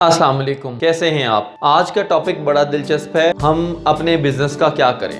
السلام علیکم، کیسے ہیں آپ؟ آج کا ٹاپک بڑا دلچسپ ہے، ہم اپنے بزنس کا کیا کریں۔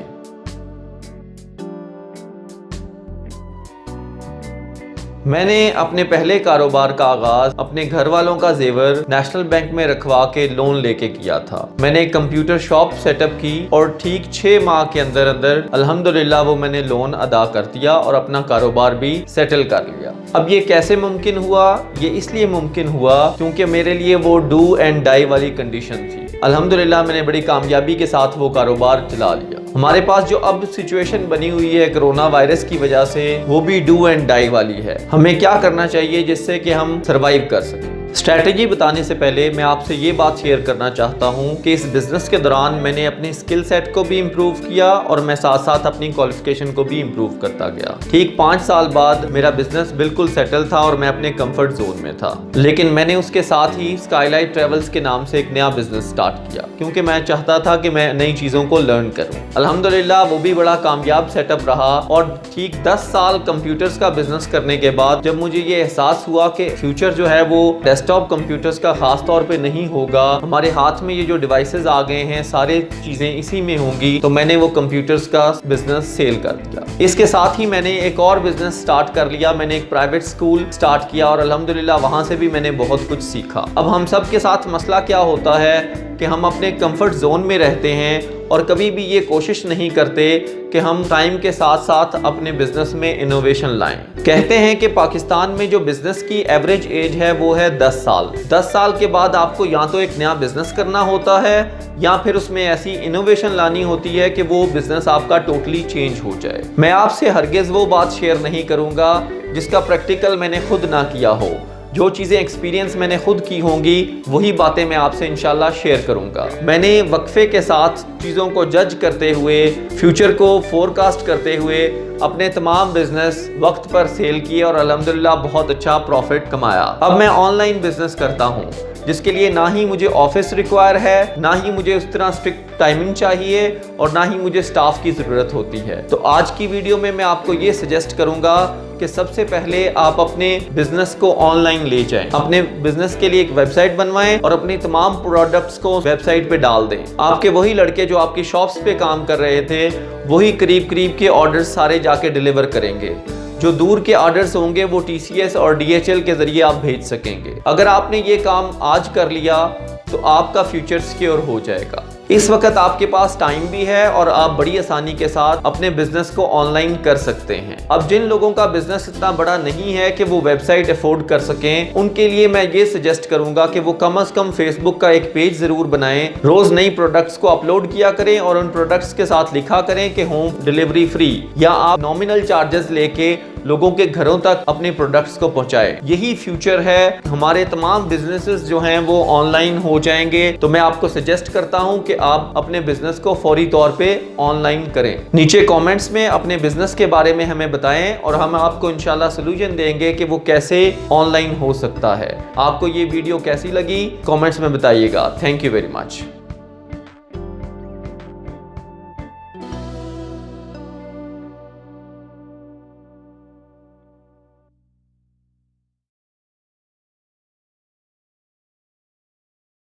میں نے اپنے پہلے کاروبار کا آغاز اپنے گھر والوں کا زیور نیشنل بینک میں رکھوا کے لون لے کے کیا تھا۔ میں نے ایک کمپیوٹر شاپ سیٹ اپ کی اور ٹھیک 6 ماہ کے اندر الحمدللہ وہ میں نے لون ادا کر دیا اور اپنا کاروبار بھی سیٹل کر لیا۔ اب یہ کیسے ممکن ہوا؟ یہ اس لیے ممکن ہوا کیونکہ میرے لیے وہ ڈو اینڈ ڈائی والی کنڈیشن تھی۔ الحمدللہ میں نے بڑی کامیابی کے ساتھ وہ کاروبار چلا لیا۔ ہمارے پاس جو اب سچویشن بنی ہوئی ہے کرونا وائرس کی وجہ سے، وہ بھی ڈو اینڈ ڈائی والی ہے۔ ہمیں کیا کرنا چاہیے جس سے کہ ہم سروائیو کر سکیں؟ اسٹریٹجی بتانے سے پہلے میں آپ سے یہ بات شیئر کرنا چاہتا ہوں کہ اس بزنس کے دوران میں نے اپنی اسکل سیٹ کو بھی امپروو کیا اور میں ساتھ ساتھ اپنی کوالیفیکیشن کو بھی امپروو کرتا گیا۔ ٹھیک 5 سال بعد میرا بزنس بالکل سیٹل تھا اور میں اپنے کمفرٹ زون میں تھا، لیکن میں نے اس کے ساتھ ہی اسکائی لائٹ ٹریولز کے نام سے ایک نیا بزنس سٹارٹ کیا کیونکہ میں چاہتا تھا کہ میں نئی چیزوں کو لرن کروں۔ الحمدللہ وہ بھی بڑا کامیاب سیٹ اپ رہا اور ٹھیک 10 سال کمپیوٹرز کا بزنس کرنے کے بعد جب مجھے یہ احساس ہوا کہ فیوچر جو ہے وہ ڈیسک ٹاپ کمپیوٹرز کا خاص طور پہ نہیں ہوگا، ہمارے ہاتھ میں یہ جو ڈیوائسز آ گئے ہیں سارے چیزیں اسی میں ہوں گی، تو میں نے وہ کمپیوٹرز کا بزنس سیل کر دیا۔ اس کے ساتھ ہی میں نے ایک اور بزنس سٹارٹ کر لیا، میں نے ایک پرائیویٹ اسکول سٹارٹ کیا اور الحمدللہ وہاں سے بھی میں نے بہت کچھ سیکھا۔ اب ہم سب کے ساتھ مسئلہ کیا ہوتا ہے کہ ہم اپنے کمفرٹ زون میں رہتے ہیں اور کبھی بھی یہ کوشش نہیں کرتے کہ ہم ٹائم کے ساتھ ساتھ اپنے بزنس میں انوویشن لائیں۔ کہتے ہیں کہ پاکستان میں جو بزنس کی ایوریج ایج ہے وہ ہے 10 سال۔ 10 سال کے بعد آپ کو یا تو ایک نیا بزنس کرنا ہوتا ہے یا پھر اس میں ایسی انوویشن لانی ہوتی ہے کہ وہ بزنس آپ کا ٹوٹلی چینج ہو جائے۔ میں آپ سے ہرگز وہ بات شیئر نہیں کروں گا جس کا پریکٹیکل میں نے خود نہ کیا ہو۔ جو چیزیں ایکسپیرینس میں نے خود کی ہوں گی وہی باتیں میں آپ سے انشاءاللہ شیئر کروں گا۔ میں نے وقفے کے ساتھ چیزوں کو جج کرتے ہوئے، فیوچر کو فورکاسٹ کرتے ہوئے اپنے تمام بزنس وقت پر سیل کیے اور الحمدللہ بہت اچھا پروفٹ کمایا۔ اب میں آن لائن بزنس کرتا ہوں جس کے لیے نہ ہی مجھے آفس ریکوائر ہے، نہ ہی مجھے اس طرح اسٹرکٹ ٹائمنگ چاہیے اور نہ ہی مجھے سٹاف کی ضرورت ہوتی ہے۔ تو آج کی ویڈیو میں میں آپ کو یہ سجیسٹ کروں گا کہ سب سے پہلے آپ اپنے بزنس کو آن لائن لے جائیں، اپنے بزنس کے لیے ایک ویب سائٹ بنوائیں اور اپنی تمام پروڈکٹس کو ویب سائٹ پہ ڈال دیں۔ آپ کے وہی لڑکے جو آپ کی شاپس پہ کام کر رہے تھے وہی قریب کے آرڈرز سارے جا کے ڈیلیور کریں گے۔ جو دور کے آرڈرز ہوں گے وہ TCS اور DHL کے ذریعے آپ بھیج سکیں گے۔ اگر آپ نے یہ کام آج کر لیا تو آپ کا فیوچر سیکیور ہو جائے گا۔ اس وقت آپ کے پاس ٹائم بھی ہے اور آپ بڑی آسانی کے ساتھ اپنے بزنس کو آن لائن کر سکتے ہیں۔ اب جن لوگوں کا بزنس اتنا بڑا نہیں ہے کہ وہ ویب سائٹ افورڈ کر سکیں، ان کے لیے میں یہ سجیسٹ کروں گا کہ وہ کم از کم فیس بک کا ایک پیج ضرور بنائیں، روز نئی پروڈکٹس کو اپلوڈ کیا کریں اور ان پروڈکٹس کے ساتھ لکھا کریں کہ ہوم ڈیلیوری فری، یا آپ نامنل چارجز لے کے لوگوں کے گھروں تک اپنے پروڈکٹس کو پہنچائے۔ یہی فیوچر ہے، ہمارے تمام بزنسز جو ہیں وہ آن لائن ہو جائیں گے۔ تو میں آپ کو سجیسٹ کرتا ہوں کہ آپ اپنے بزنس کو فوری طور پہ آن لائن کریں۔ نیچے کامنٹس میں اپنے بزنس کے بارے میں ہمیں بتائیں اور ہم آپ کو انشاءاللہ سولوشن دیں گے کہ وہ کیسے آن لائن ہو سکتا ہے۔ آپ کو یہ ویڈیو کیسی لگی کامنٹس میں بتائیے گا۔ Thank you very much.